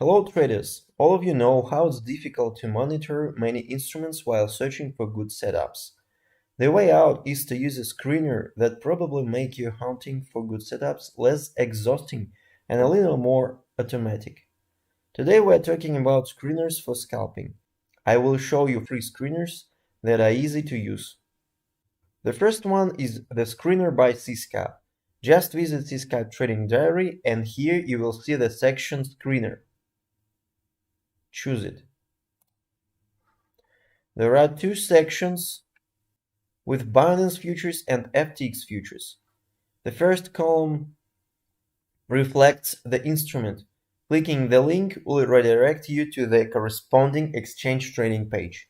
Hello traders! All of you know how it's difficult to monitor many instruments while searching for good setups. The way out is to use a screener that probably make your hunting for good setups less exhausting and a little more automatic. Today we're talking about screeners for scalping. I will show you 3 screeners that are easy to use. The first one is the screener by CSCAP. Just visit CSCAP Trading Diary and here you will see the section Screener. Choose it. There are 2 sections with Binance futures and FTX futures. The first column reflects the instrument. Clicking the link will redirect you to the corresponding exchange trading page.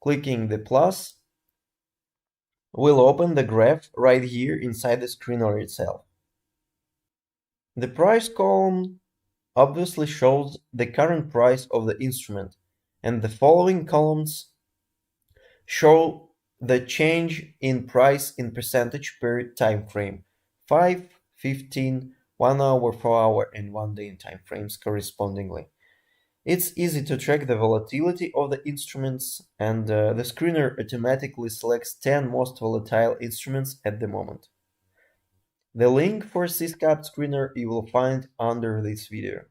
Clicking the plus will open the graph right here inside the screener itself. The price column obviously shows the current price of the instrument, and the following columns show the change in price in percentage per time frame: 5, 15, 1 hour, 4 hour, and 1 day in time frames correspondingly. It's easy to track the volatility of the instruments, and the screener automatically selects 10 most volatile instruments at the moment. The link for CSCAP screener you will find under this video.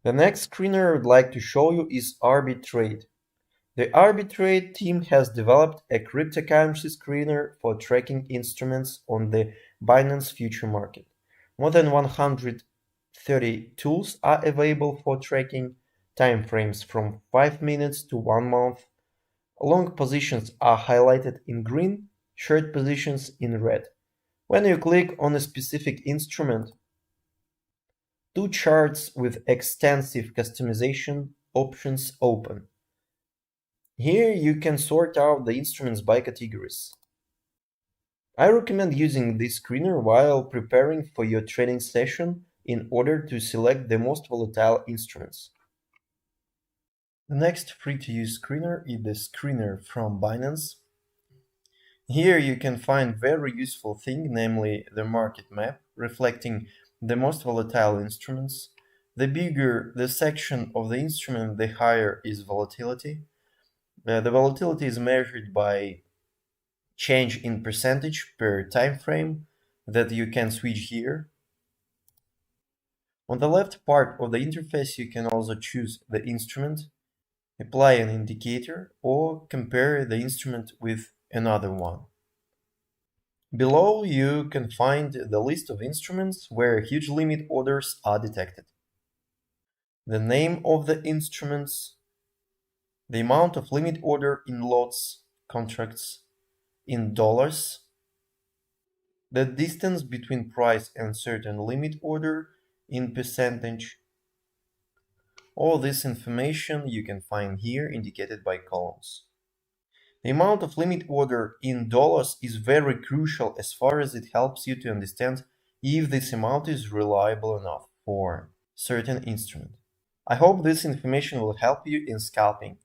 The next screener I would like to show you is Arbitrate. The Arbitrate team has developed a cryptocurrency screener for tracking instruments on the Binance future market. More than 130 tools are available for tracking timeframes from 5 minutes to 1 month. Long positions are highlighted in green, short positions in red. When you click on a specific instrument, 2 charts with extensive customization options open. Here you can sort out the instruments by categories. I recommend using this screener while preparing for your trading session in order to select the most volatile instruments. The next free-to-use screener is the screener from Binance. Here you can find very useful thing, namely the market map, reflecting the most volatile instruments. The bigger the section of the instrument, the higher is volatility. The volatility is measured by change in percentage per time frame that you can switch here. On the left part of the interface you can also choose the instrument, apply an indicator, or compare the instrument with another one. Below you can find the list of instruments where huge limit orders are detected, the name of the instruments, the amount of limit order in lots, contracts, in dollars, the distance between price and certain limit order in percentage. All this information you can find here indicated by columns. The amount of limit order in dollars is very crucial as far as it helps you to understand if this amount is reliable enough for certain instrument. I hope this information will help you in scalping.